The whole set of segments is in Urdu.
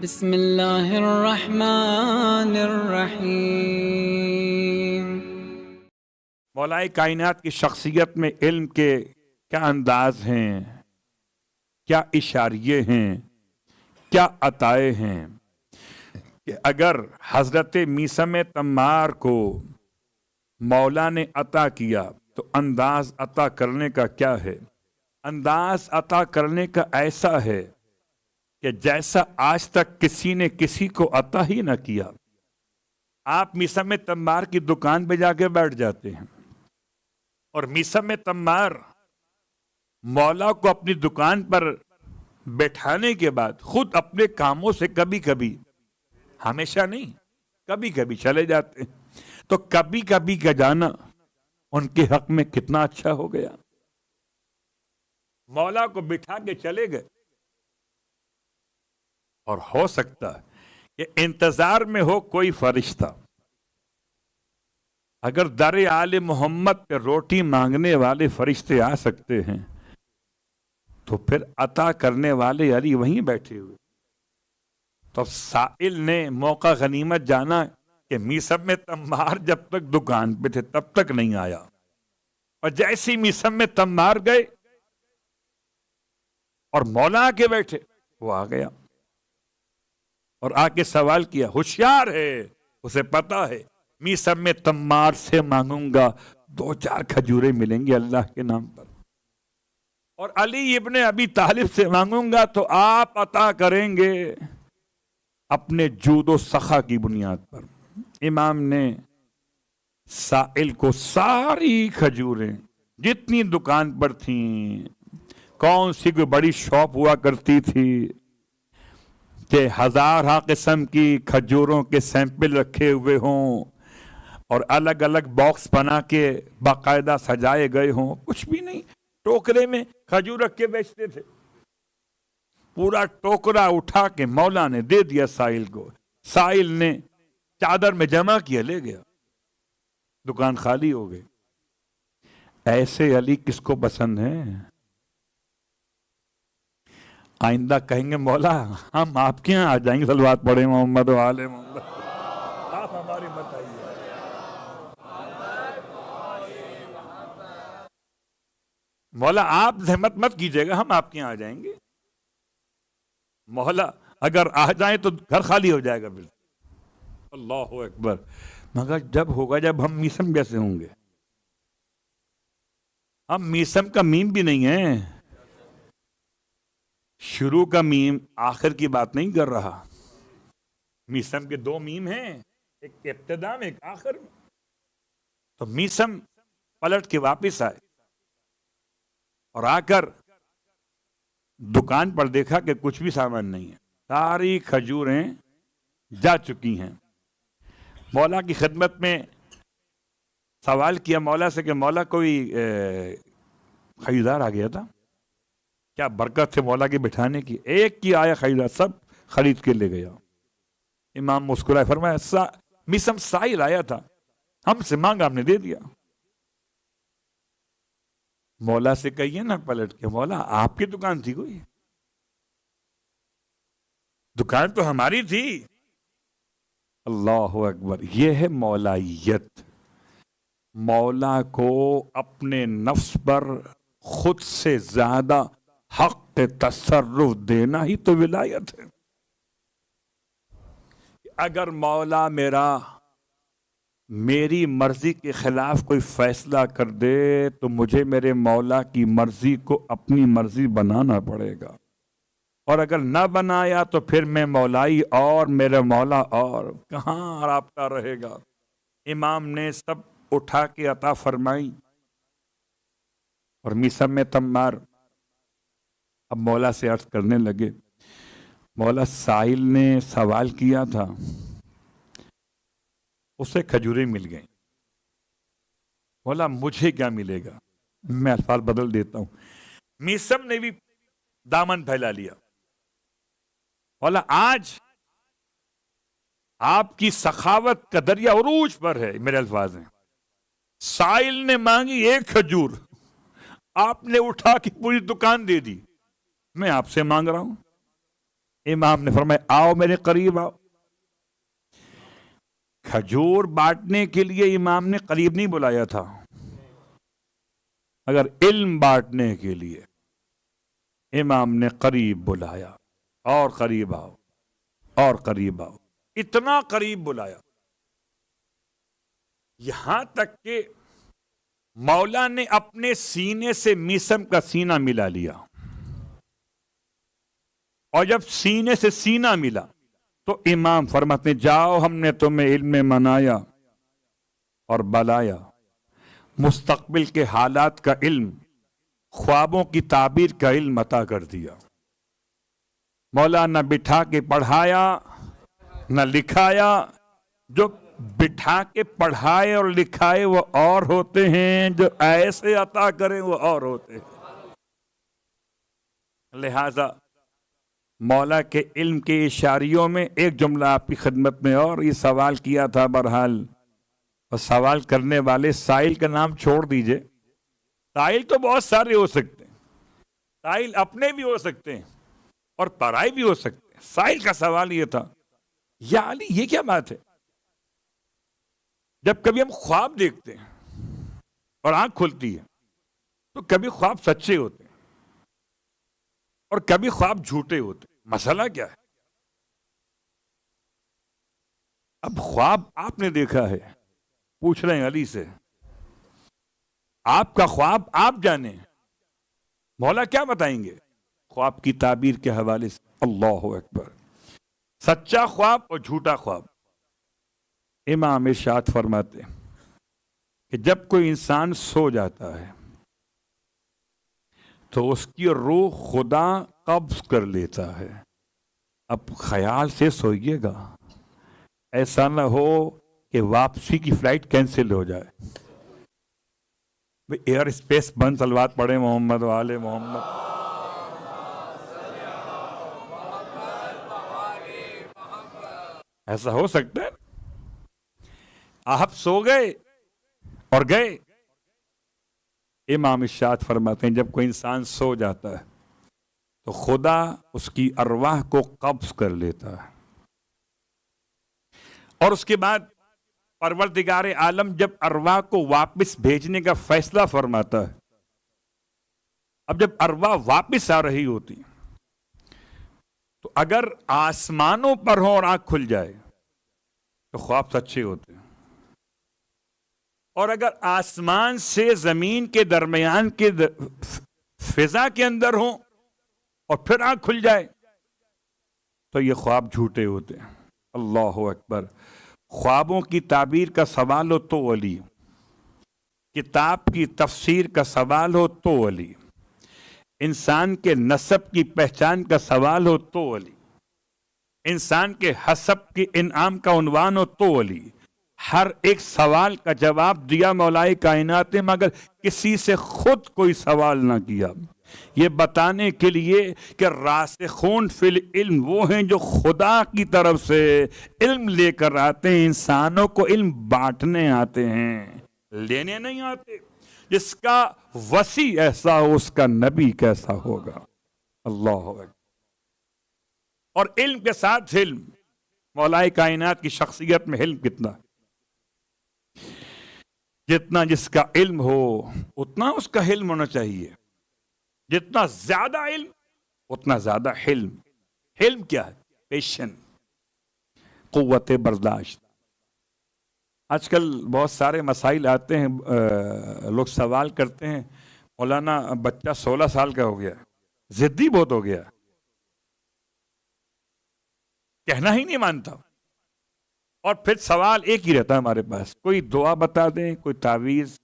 بسم اللہ الرحمن الرحیم۔ مولائے کائنات کی شخصیت میں علم کے کیا انداز ہیں، کیا اشاریے ہیں، کیا عطائے ہیں کہ اگر حضرت میثم تمار کو مولا نے عطا کیا تو انداز عطا کرنے کا کیا ہے؟ انداز عطا کرنے کا ایسا ہے کہ جیسا آج تک کسی نے کسی کو عطا ہی نہ کیا۔ آپ میثم تمار کی دکان پہ جا کے بیٹھ جاتے ہیں اور میثم تمار مولا کو اپنی دکان پر بیٹھانے کے بعد خود اپنے کاموں سے کبھی کبھی، ہمیشہ نہیں، کبھی کبھی چلے جاتے ہیں۔ تو کبھی کبھی کا جانا ان کے حق میں کتنا اچھا ہو گیا۔ مولا کو بٹھا کے چلے گئے اور ہو سکتا ہے کہ انتظار میں ہو کوئی فرشتہ، اگر در آل محمد پہ روٹی مانگنے والے فرشتے آ سکتے ہیں تو پھر عطا کرنے والے علی وہیں بیٹھے ہوئے۔ تو سائل نے موقع غنیمت جانا کہ میثم تمار جب تک دکان پہ تھے تب تک نہیں آیا، اور جیسی میثم تمار گئے اور مولا آ کے بیٹھے، وہ آ گیا اور آ کے سوال کیا۔ ہوشیار ہے، اسے پتا ہے میثم تمار سے مانگوں گا 2-4 کھجوریں ملیں گی اللہ کے نام پر، اور علی ابن ابی طالب سے مانگوں گا تو آپ عطا کریں گے اپنے جود و سخا کی بنیاد پر۔ امام نے سائل کو ساری کھجوریں جتنی دکان پر تھیں، کون سی کوئی بڑی شاپ ہوا کرتی تھی کہ 1000 قسم کی کھجوروں کے سیمپل رکھے ہوئے ہوں اور الگ الگ باکس بنا کے باقاعدہ سجائے گئے ہوں، کچھ بھی نہیں، ٹوکرے میں کھجور رکھ کے بیچتے تھے۔ پورا ٹوکرا اٹھا کے مولا نے دے دیا سائل کو، سائل نے چادر میں جمع کیا، لے گیا، دکان خالی ہو گئی۔ ایسے علی کس کو پسند ہے؟ آئندہ کہیں گے مولا ہم آپ کے یہاں آ جائیں گے، صلوات پڑھیں محمد و آل محمد، آپ ہماری بتائیے۔ مولا آپ زحمت مت کیجئے گا، ہم آپ کے یہاں آ جائیں گے۔ مولا اگر آ جائیں تو گھر خالی ہو جائے گا بالکل۔ اللہ اکبر، مگر جب ہوگا جب ہم میثم جیسے ہوں گے۔ ہم میثم کا میم بھی نہیں ہے، شروع کا میم آخر کی بات نہیں کر رہا۔ میثم کے 2 میم ہیں، ایک ابتدا میں ایک آخر میں۔ تو میثم پلٹ کے واپس آئے اور آ کر دکان پر دیکھا کہ کچھ بھی سامان نہیں ہے، ساری کھجوریں جا چکی ہیں۔ مولا کی خدمت میں سوال کیا مولا سے کہ مولا کوئی خریدار آ گیا تھا کیا؟ برکت تھے مولا کے بٹھانے کی، ایک کی آیا خریدار، سب خرید کے لے گیا۔ امام مسکرائے، فرمایا میثم سائل آیا تھا، ہم سے مانگا، ہم نے دے دیا۔ مولا سے کہیے نا پلٹ کے، مولا آپ کی دکان تھی کوئی؟ دکان تو ہماری تھی۔ اللہ اکبر، یہ ہے مولائیت۔ مولا کو اپنے نفس پر خود سے زیادہ حق تصرف دینا ہی تو ولایت ہے۔ اگر مولا میری مرضی کے خلاف کوئی فیصلہ کر دے تو مجھے میرے مولا کی مرضی کو اپنی مرضی بنانا پڑے گا، اور اگر نہ بنایا تو پھر میں مولائی اور میرا مولا اور، کہاں رابطہ رہے گا؟ امام نے سب اٹھا کے عطا فرمائی، اور میثم تمار اب مولا سے عرض کرنے لگے، مولا سائل نے سوال کیا تھا، اسے کھجوریں مل گئیں، مولا مجھے کیا ملے گا؟ میں الفاظ بدل دیتا ہوں، میثم نے بھی دامن پھیلا لیا، مولا آج آپ کی سخاوت کا دریا عروج پر ہے، میرے الفاظ ہیں، سائل نے مانگی 1 کھجور، آپ نے اٹھا کے پوری دکان دے دی، میں آپ سے مانگ رہا ہوں۔ امام نے فرمایا آؤ میرے قریب آؤ. کھجور بانٹنے کے لیے امام نے قریب نہیں بلایا تھا، اگر علم بانٹنے کے لیے امام نے قریب بلایا، اور قریب آؤ اور قریب آؤ، اتنا قریب بلایا یہاں تک کہ مولا نے اپنے سینے سے میسم کا سینہ ملا لیا، اور جب سینے سے سینہ ملا تو امام فرماتے ہیں جاؤ ہم نے تمہیں علم میں منایا اور بلایا، مستقبل کے حالات کا علم، خوابوں کی تعبیر کا علم عطا کر دیا. مولا نہ بٹھا کے پڑھایا نہ لکھایا، جو بٹھا کے پڑھائے اور لکھائے وہ اور ہوتے ہیں، جو ایسے عطا کریں وہ اور ہوتے ہیں. لہذا مولا کے علم کے اشاریوں میں ایک جملہ آپ کی خدمت میں، اور یہ سوال کیا تھا بہرحال، اور سوال کرنے والے سائل کا نام چھوڑ دیجئے. سائل تو بہت سارے ہو سکتے ہیں، سائل اپنے بھی ہو سکتے ہیں اور پرائے بھی ہو سکتے ہیں. سائل کا سوال یہ تھا، یا علی یہ کیا بات ہے، جب کبھی ہم خواب دیکھتے ہیں اور آنکھ کھلتی ہے تو کبھی خواب سچے ہوتے ہیں اور کبھی خواب جھوٹے ہوتے ہیں، مسئلہ کیا ہے؟ اب خواب آپ نے دیکھا ہے، پوچھ رہے ہیں علی سے، آپ کا خواب آپ جانیں، مولا کیا بتائیں گے خواب کی تعبیر کے حوالے سے؟ اللہ اکبر. سچا خواب اور جھوٹا خواب. امام ارشاد فرماتے ہیں کہ جب کوئی انسان سو جاتا ہے تو اس کی روح خدا قبض کر لیتا ہے. اب خیال سے سوئیے گا، ایسا نہ ہو کہ واپسی کی فلائٹ کینسل ہو جائے. ایئر اسپیس بند صلوات پڑھے محمد والے محمد. ایسا ہو سکتا ہے آپ سو گئے اور گئے. امام ارشاد فرماتے ہیں جب کوئی انسان سو جاتا ہے تو خدا اس کی ارواح کو قبض کر لیتا ہے، اور اس کے بعد پروردگار عالم جب ارواح کو واپس بھیجنے کا فیصلہ فرماتا ہے. اب جب ارواح واپس آ رہی ہوتی تو اگر آسمانوں پر ہو اور آنکھ کھل جائے تو خواب سچے ہوتے ہیں، اور اگر آسمان سے زمین کے درمیان کے فضا کے اندر ہو اور پھر آنکھ کھل جائے تو یہ خواب جھوٹے ہوتے ہیں. اللہ اکبر. خوابوں کی تعبیر کا سوال ہو تو ولی، کتاب کی تفسیر کا سوال ہو تو ولی، انسان کے نسب کی پہچان کا سوال ہو تو ولی، انسان کے حسب کے انعام کا عنوان ہو تو ولی. ہر ایک سوال کا جواب دیا مولائے کائنات نے، مگر کسی سے خود کوئی سوال نہ کیا، یہ بتانے کے لیے کہ راسخون فی العلم وہ ہیں جو خدا کی طرف سے علم لے کر آتے ہیں. انسانوں کو علم بانٹنے آتے ہیں، لینے نہیں آتے. جس کا وسیع ایسا ہو اس کا نبی کیسا ہوگا. اللہ اکبر. اور علم کے ساتھ علم، مولائے کائنات کی شخصیت میں علم کتنا، جتنا جس کا علم ہو اتنا اس کا علم ہونا چاہیے. جتنا زیادہ علم اتنا زیادہ حلم. حلم کیا ہے؟ پیشن، قوت برداشت. آج کل بہت سارے مسائل آتے ہیں، لوگ سوال کرتے ہیں مولانا بچہ 16 سال کا ہو گیا، ضدی بہت ہو گیا، کہنا ہی نہیں مانتا، اور پھر سوال ایک ہی رہتا ہے ہمارے پاس، کوئی دعا بتا دیں، کوئی تعویذ،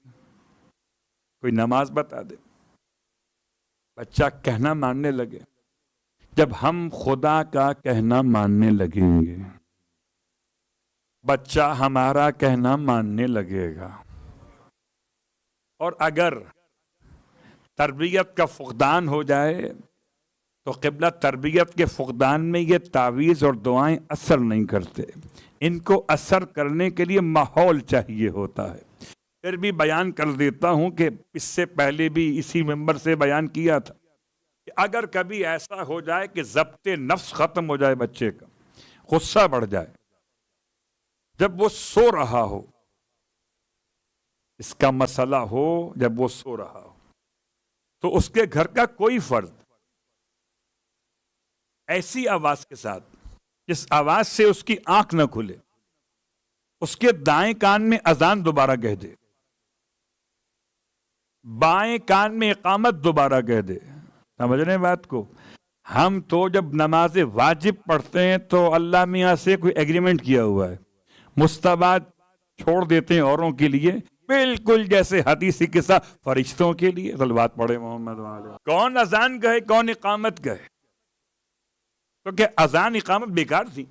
کوئی نماز بتا دیں. بچہ کہنا ماننے لگے. جب ہم خدا کا کہنا ماننے لگیں گے بچہ ہمارا کہنا ماننے لگے گا. اور اگر تربیت کا فقدان ہو جائے تو قبلہ تربیت کے فقدان میں یہ تعویذ اور دعائیں اثر نہیں کرتے. ان کو اثر کرنے کے لیے ماحول چاہیے ہوتا ہے. پھر بھی بیان کر دیتا ہوں کہ اس سے پہلے بھی اسی ممبر سے بیان کیا تھا کہ اگر کبھی ایسا ہو جائے کہ ضبط نفس ختم ہو جائے بچے کا، غصہ بڑھ جائے، جب وہ سو رہا ہو، اس کا مسئلہ ہو جب وہ سو رہا ہو، تو اس کے گھر کا کوئی فرد ایسی آواز کے ساتھ جس آواز سے اس کی آنکھ نہ کھلے، اس کے دائیں کان میں اذان دوبارہ کہہ دے، بائیں کان میں اقامت دوبارہ کہہ دے. سمجھ رہے ہیں بات کو؟ ہم تو جب نماز واجب پڑھتے ہیں تو اللہ میاں سے کوئی ایگریمنٹ کیا ہوا ہے، مستحبات چھوڑ دیتے ہیں اوروں کے لیے، بالکل جیسے حدیثی قصہ فرشتوں کے لیے. صلوات پڑھے محمد والے. کون اذان کہے کون اقامت کہے؟ کیونکہ اذان اقامت بیکار تھی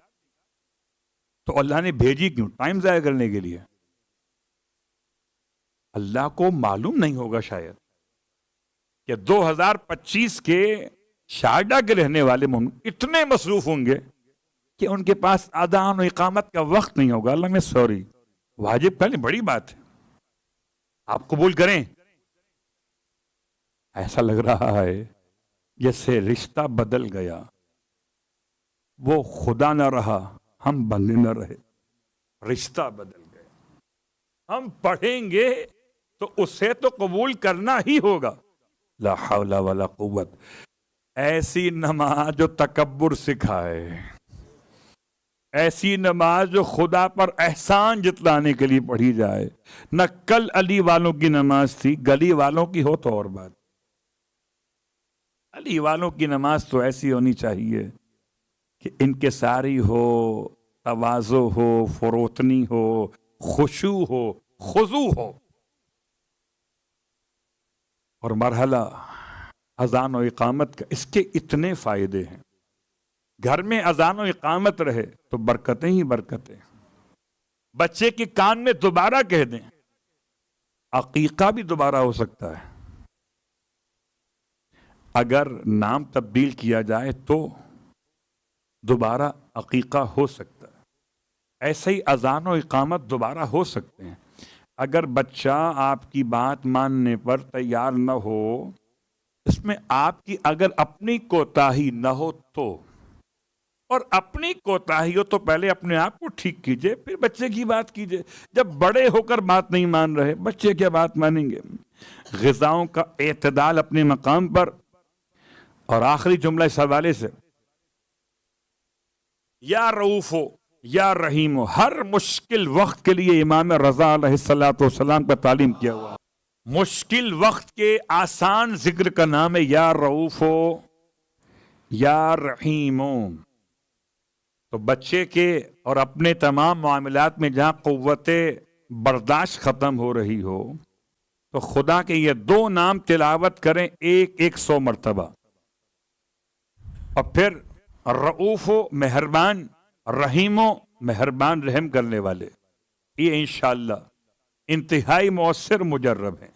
تو اللہ نے بھیجی کیوں؟ ٹائم ضائع کرنے کے لیے. اللہ کو معلوم نہیں ہوگا شاید کہ 2025 کے شارجہ کے رہنے والے اتنے مصروف ہوں گے کہ ان کے پاس اذان و اقامت کا وقت نہیں ہوگا. اللہ میں سوری، واجب کرنے بڑی بات ہے، آپ قبول کریں. ایسا لگ رہا ہے جیسے رشتہ بدل گیا، وہ خدا نہ رہا، ہم بندے نہ رہے، رشتہ بدل گیا. ہم پڑھیں گے تو اسے تو قبول کرنا ہی ہوگا. لا حول ولا قوت. ایسی نماز جو تکبر سکھائے، ایسی نماز جو خدا پر احسان جتلانے کے لیے پڑھی جائے. نہ کل علی والوں کی نماز تھی، گلی والوں کی ہو تو اور بات. علی والوں کی نماز تو ایسی ہونی چاہیے کہ انکساری ہو، تواضع ہو، فروتنی ہو، خشوع ہو، خضوع ہو. اور مرحلہ اذان و اقامت کا، اس کے اتنے فائدے ہیں. گھر میں اذان و اقامت رہے تو برکتیں ہی برکتیں. بچے کے کان میں دوبارہ کہہ دیں، عقیقہ بھی دوبارہ ہو سکتا ہے. اگر نام تبدیل کیا جائے تو دوبارہ عقیقہ ہو سکتا ہے. ایسے ہی اذان و اقامت دوبارہ ہو سکتے ہیں. اگر بچہ آپ کی بات ماننے پر تیار نہ ہو، اس میں آپ کی اگر اپنی کوتاہی نہ ہو تو، اور اپنی کوتاہی ہو تو پہلے اپنے آپ کو ٹھیک کیجئے، پھر بچے کی بات کیجئے. جب بڑے ہو کر بات نہیں مان رہے، بچے کیا بات مانیں گے؟ غذاؤں کا اعتدال اپنے مقام پر. اور آخری جملہ اس حوالے سے، یا رؤوف ہو یا رحیم ہو، ہر مشکل وقت کے لیے امام رضا علیہ السلام کا تعلیم کیا ہوا. مشکل وقت کے آسان ذکر کا نام ہے یا رؤوف ہو یا رحیم ہو. تو بچے کے اور اپنے تمام معاملات میں جہاں قوت برداشت ختم ہو رہی ہو تو خدا کے یہ دو نام تلاوت کریں 100 مرتبہ. اور پھر رؤوف و مہربان، رحیم و مہربان رحم کرنے والے. یہ انشاءاللہ انتہائی مؤثر مجرب ہیں.